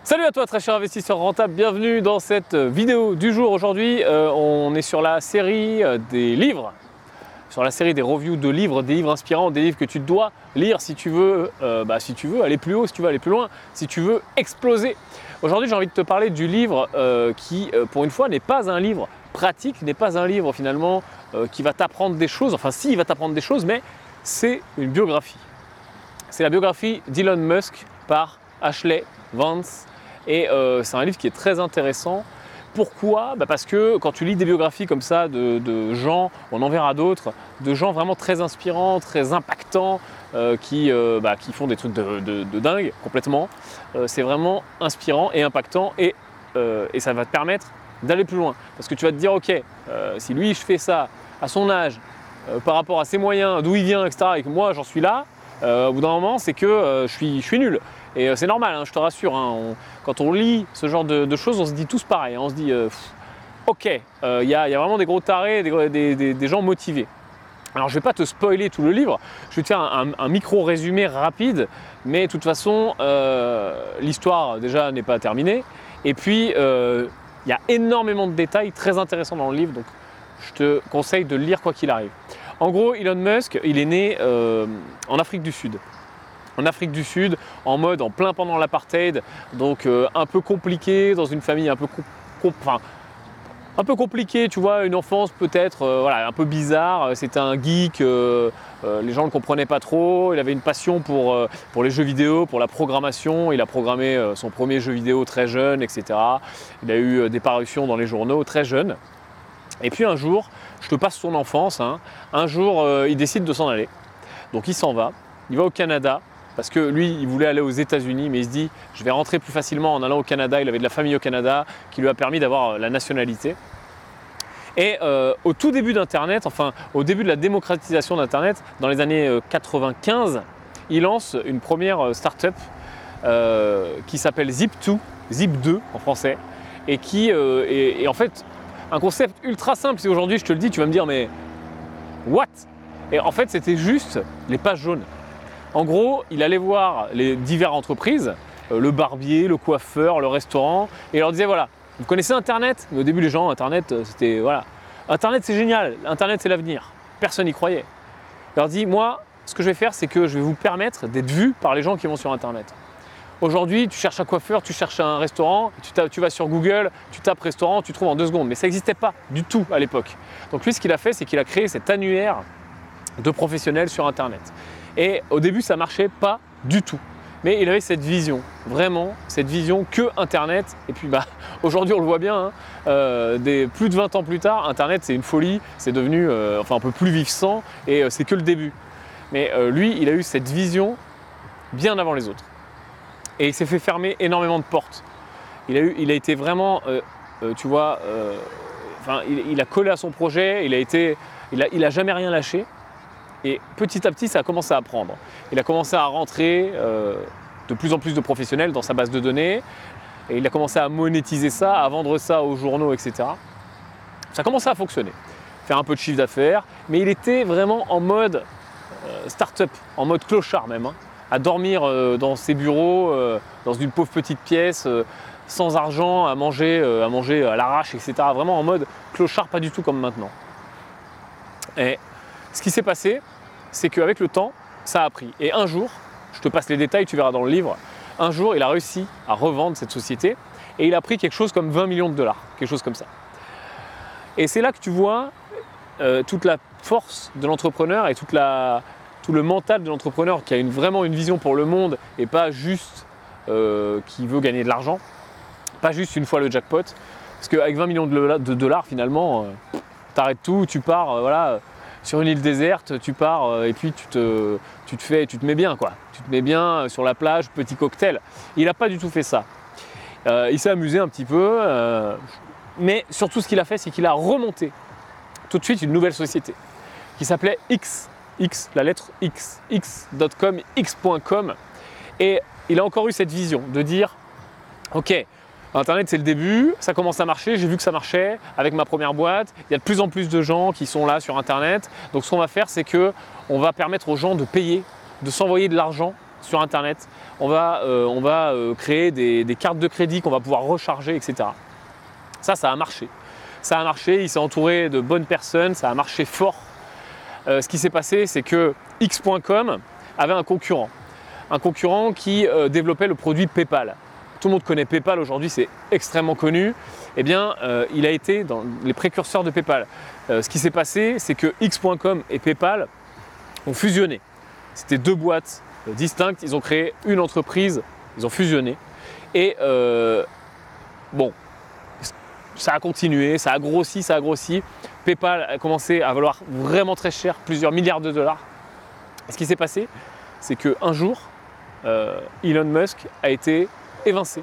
Salut à toi très cher investisseur rentable, bienvenue dans cette vidéo du jour. Aujourd'hui on est sur la série des livres, sur la série des reviews de livres, des livres inspirants, des livres que tu dois lire si tu veux, aller plus haut, si tu veux aller plus loin, si tu veux exploser. Aujourd'hui j'ai envie de te parler du livre qui pour une fois n'est pas un livre pratique, n'est pas un livre finalement qui va t'apprendre des choses, enfin si il va t'apprendre des choses, mais c'est une biographie. C'est la biographie d'Elon Musk par Ashley Vance. Et c'est un livre qui est très intéressant. Pourquoi ? Parce que quand tu lis des biographies comme ça de gens, on en verra d'autres, de gens vraiment très inspirants, très impactants, qui font des trucs de dingue complètement. C'est vraiment inspirant et impactant et ça va te permettre d'aller plus loin. Parce que tu vas te dire, ok, si lui je fais ça à son âge, par rapport à ses moyens, d'où il vient, etc., et que moi j'en suis là, au bout d'un moment c'est que je suis nul. Et c'est normal, je te rassure, quand on lit ce genre de choses, on se dit tous pareil, on se dit ok, il y a vraiment des gros tarés, des gens motivés. Alors je ne vais pas te spoiler tout le livre, je vais te faire un micro résumé rapide, mais de toute façon l'histoire déjà n'est pas terminée. Et puis il y a énormément de détails très intéressants dans le livre, donc je te conseille de le lire quoi qu'il arrive. En gros, Elon Musk, il est né en Afrique du Sud. En Afrique du Sud, en plein pendant l'apartheid, donc un peu compliqué, dans une famille un peu compliquée, tu vois, une enfance peut-être un peu bizarre. C'était un geek, les gens ne le comprenaient pas trop, il avait une passion pour les jeux vidéo, pour la programmation, il a programmé son premier jeu vidéo très jeune, etc. Il a eu des parutions dans les journaux très jeune. Et puis un jour, je te passe son enfance, un jour il décide de s'en aller. Donc il s'en va, il va au Canada. Parce que lui, il voulait aller aux États-Unis, mais il se dit je vais rentrer plus facilement en allant au Canada. Il avait de la famille au Canada qui lui a permis d'avoir la nationalité. Et au tout début d'Internet, enfin au début de la démocratisation d'Internet, dans les années 95, il lance une première start-up qui s'appelle Zip2 en français, et qui est en fait un concept ultra simple. Si aujourd'hui je te le dis, tu vas me dire mais what ? Et en fait, c'était juste les pages jaunes. En gros, il allait voir les diverses entreprises, le barbier, le coiffeur, le restaurant, et il leur disait voilà, vous connaissez Internet ? Mais au début, les gens, Internet, c'était voilà. Internet, c'est génial, Internet, c'est l'avenir. Personne n'y croyait. Il leur dit moi, ce que je vais faire, c'est que je vais vous permettre d'être vu par les gens qui vont sur Internet. Aujourd'hui, tu cherches un coiffeur, tu cherches un restaurant, tu vas sur Google, tu tapes restaurant, tu trouves en 2 secondes. Mais ça n'existait pas du tout à l'époque. Donc lui, ce qu'il a fait, c'est qu'il a créé cet annuaire de professionnels sur Internet. Et au début, ça ne marchait pas du tout. Mais il avait cette vision, vraiment, cette vision que Internet. Et puis aujourd'hui, on le voit bien, plus de 20 ans plus tard, Internet, c'est une folie. C'est devenu un peu plus vivant et c'est que le début. Mais lui, il a eu cette vision bien avant les autres. Et il s'est fait fermer énormément de portes. Il a été vraiment, il a collé à son projet, il a jamais rien lâché. Et petit à petit, ça a commencé à prendre. Il a commencé à rentrer de plus en plus de professionnels dans sa base de données. Et il a commencé à monétiser ça, à vendre ça aux journaux, etc. Ça a commencé à fonctionner. Faire un peu de chiffre d'affaires. Mais il était vraiment en mode start-up, en mode clochard même. À dormir dans ses bureaux, dans une pauvre petite pièce, sans argent, à manger à l'arrache, etc. Vraiment en mode clochard, pas du tout comme maintenant. Et ce qui s'est passé, c'est qu'avec le temps, ça a pris. Et un jour, je te passe les détails, tu verras dans le livre, un jour, il a réussi à revendre cette société et il a pris quelque chose comme 20 millions de dollars, quelque chose comme ça. Et c'est là que tu vois toute la force de l'entrepreneur et tout le mental de l'entrepreneur qui a vraiment une vision pour le monde et pas juste qui veut gagner de l'argent, pas juste une fois le jackpot. Parce qu'avec 20 millions de dollars, finalement, tu arrêtes tout, tu pars, sur une île déserte, tu pars et puis tu te mets bien, quoi. Tu te mets bien sur la plage, petit cocktail. Il n'a pas du tout fait ça. Il s'est amusé un petit peu, mais surtout ce qu'il a fait, c'est qu'il a remonté tout de suite une nouvelle société qui s'appelait X, la lettre X, x.com, x.com. Et il a encore eu cette vision de dire, ok, Internet, c'est le début, ça commence à marcher, j'ai vu que ça marchait avec ma première boîte. Il y a de plus en plus de gens qui sont là sur Internet. Donc ce qu'on va faire, c'est qu'on va permettre aux gens de payer, de s'envoyer de l'argent sur Internet, on va créer des cartes de crédit qu'on va pouvoir recharger, etc. Ça a marché. Ça a marché, il s'est entouré de bonnes personnes, ça a marché fort. Ce qui s'est passé, c'est que X.com avait un concurrent qui développait le produit PayPal. Tout le monde connaît PayPal aujourd'hui, c'est extrêmement connu. Eh bien, il a été dans les précurseurs de PayPal. Ce qui s'est passé, c'est que X.com et PayPal ont fusionné. C'était deux boîtes distinctes, ils ont créé une entreprise, ils ont fusionné. Et bon, ça a continué, ça a grossi. PayPal a commencé à valoir vraiment très cher, plusieurs milliards de dollars. Et ce qui s'est passé, c'est qu'un jour, Elon Musk a été évincé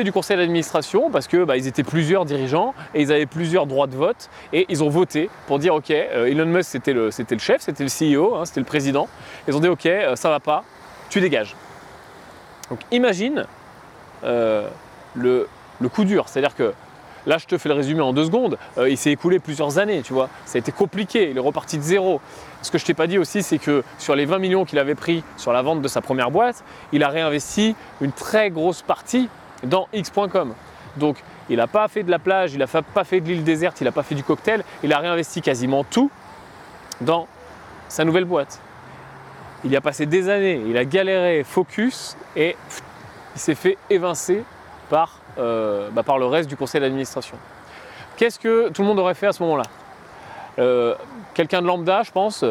du conseil d'administration parce que ils étaient plusieurs dirigeants et ils avaient plusieurs droits de vote et ils ont voté pour dire ok, Elon Musk c'était le chef, c'était le CEO, c'était le président. Ils ont dit ok, ça va pas, tu dégages. Donc imagine le coup dur, c'est-à-dire que là je te fais le résumé en 2 secondes, il s'est écoulé plusieurs années, tu vois, ça a été compliqué, il est reparti de zéro. Ce que je t'ai pas dit aussi, c'est que sur les 20 millions qu'il avait pris sur la vente de sa première boîte, il a réinvesti une très grosse partie dans X.com. Donc il n'a pas fait de la plage, il n'a pas fait de l'île déserte, il n'a pas fait du cocktail, il a réinvesti quasiment tout dans sa nouvelle boîte. Il y a passé des années, il a galéré, focus et il s'est fait évincer par le reste du conseil d'administration. Qu'est-ce que tout le monde aurait fait à ce moment-là ? Quelqu'un de lambda, je pense,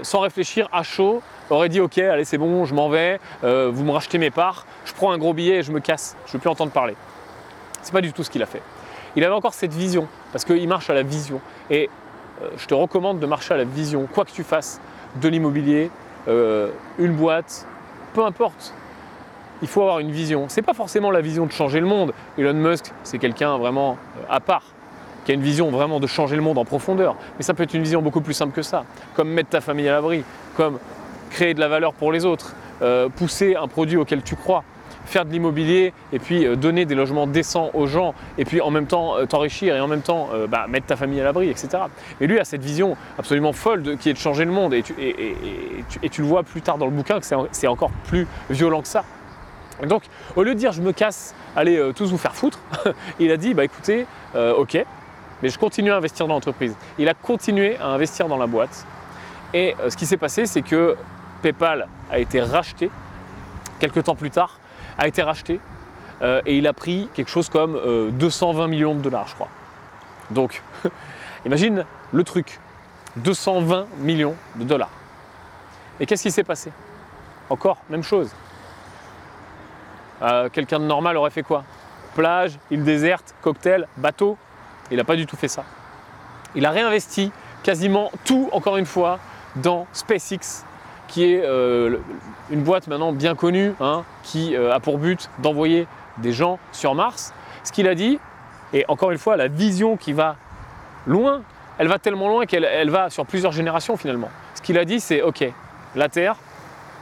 sans réfléchir, à chaud, aurait dit ok, allez c'est bon, je m'en vais, vous me rachetez mes parts, je prends un gros billet et je me casse, je ne veux plus entendre parler. C'est pas du tout ce qu'il a fait. Il avait encore cette vision, parce qu'il marche à la vision. Et je te recommande de marcher à la vision, quoi que tu fasses, de l'immobilier, une boîte, peu importe. Il faut avoir une vision. Ce n'est pas forcément la vision de changer le monde. Elon Musk, c'est quelqu'un vraiment à part, qui a une vision vraiment de changer le monde en profondeur. Mais ça peut être une vision beaucoup plus simple que ça, comme mettre ta famille à l'abri, comme créer de la valeur pour les autres, pousser un produit auquel tu crois, faire de l'immobilier et puis donner des logements décents aux gens et puis en même temps t'enrichir et en même temps mettre ta famille à l'abri, etc. Mais lui a cette vision absolument folle qui est de changer le monde et tu le vois plus tard dans le bouquin que c'est encore plus violent que ça. Donc au lieu de dire je me casse, allez tous vous faire foutre, il a dit écoutez, ok, mais je continue à investir dans l'entreprise. Il a continué à investir dans la boîte et ce qui s'est passé, c'est que PayPal a été racheté quelques temps plus tard, et il a pris quelque chose comme 220 millions de dollars, je crois. Donc imagine le truc, 220 millions de dollars. Et qu'est-ce qui s'est passé ? Encore, même chose. Quelqu'un de normal aurait fait quoi ? Plage, île déserte, cocktail, bateau. Il n'a pas du tout fait ça. Il a réinvesti quasiment tout, encore une fois, dans SpaceX, qui est une boîte maintenant bien connue, qui a pour but d'envoyer des gens sur Mars. Ce qu'il a dit, et encore une fois, la vision qui va loin, elle va tellement loin qu'elle va sur plusieurs générations finalement. Ce qu'il a dit, c'est ok, la Terre,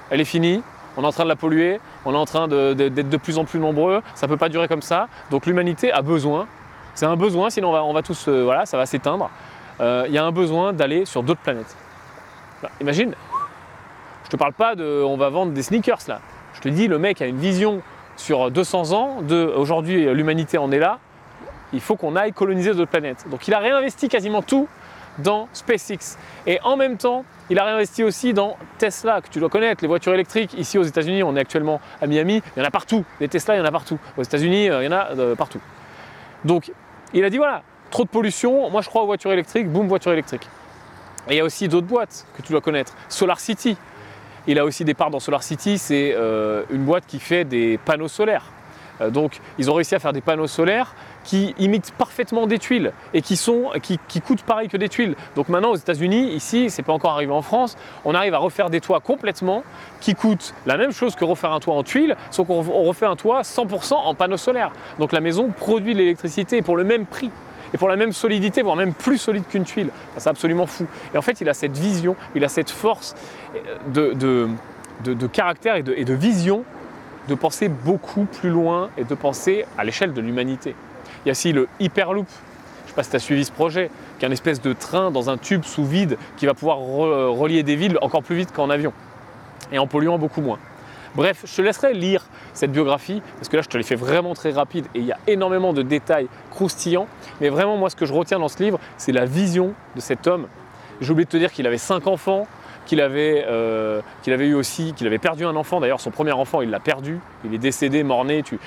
elle est finie. On est en train de la polluer, on est en train d'être de plus en plus nombreux, ça ne peut pas durer comme ça. Donc l'humanité a besoin, c'est un besoin, sinon on va tous, ça va s'éteindre. Il y a un besoin d'aller sur d'autres planètes. Imagine, je ne te parle pas de on va vendre des sneakers là. Je te dis, le mec a une vision sur 200 ans, aujourd'hui l'humanité en est là, il faut qu'on aille coloniser d'autres planètes. Donc il a réinvesti quasiment tout dans SpaceX. Et en même temps, il a réinvesti aussi dans Tesla, que tu dois connaître, les voitures électriques. Ici aux États-Unis, on est actuellement à Miami, il y en a partout. Les Tesla, il y en a partout. Aux États-Unis, il y en a partout. Donc, il a dit voilà, trop de pollution, moi je crois aux voitures électriques, boum, voiture électrique. Et il y a aussi d'autres boîtes que tu dois connaître. SolarCity. Il a aussi des parts dans SolarCity, c'est une boîte qui fait des panneaux solaires. Donc, ils ont réussi à faire des panneaux solaires qui imitent parfaitement des tuiles et qui coûtent pareil que des tuiles. Donc maintenant aux États-Unis, ici, c'est pas encore arrivé en France, on arrive à refaire des toits complètement qui coûtent la même chose que refaire un toit en tuiles, sauf qu'on refait un toit 100% en panneaux solaires. Donc la maison produit de l'électricité pour le même prix et pour la même solidité, voire même plus solide qu'une tuile. Enfin, c'est absolument fou. Et en fait, il a cette vision, il a cette force de caractère et de vision de penser beaucoup plus loin et de penser à l'échelle de l'humanité. Il y a aussi le Hyperloop, je ne sais pas si tu as suivi ce projet, qui est une espèce de train dans un tube sous vide qui va pouvoir relier des villes encore plus vite qu'en avion. et en polluant beaucoup moins. Bref, je te laisserai lire cette biographie, parce que là je te l'ai fait vraiment très rapide et il y a énormément de détails croustillants. Mais vraiment, moi ce que je retiens dans ce livre, c'est la vision de cet homme. J'ai oublié de te dire qu'il avait 5 enfants, qu'il avait perdu un enfant. D'ailleurs, son premier enfant, il l'a perdu. Il est décédé, mort-né. Tu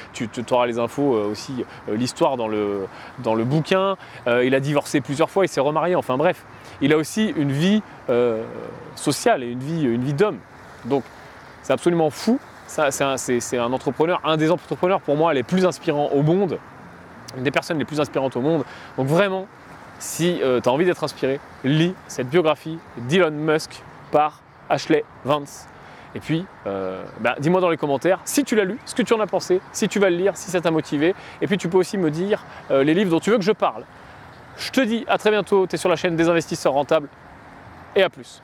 auras les infos aussi, l'histoire dans le bouquin. Il a divorcé plusieurs fois, il s'est remarié. Enfin bref, il a aussi une vie sociale et une vie d'homme. Donc, c'est absolument fou. C'est un entrepreneur, un des entrepreneurs pour moi les plus inspirants au monde. Une des personnes les plus inspirantes au monde. Donc vraiment, si tu as envie d'être inspiré, lis cette biographie d'Elon Musk par Ashley Vance. Et puis, dis-moi dans les commentaires si tu l'as lu, ce que tu en as pensé, si tu vas le lire, si ça t'a motivé. Et puis tu peux aussi me dire les livres dont tu veux que je parle. Je te dis à très bientôt, tu es sur la chaîne des investisseurs rentables et à plus.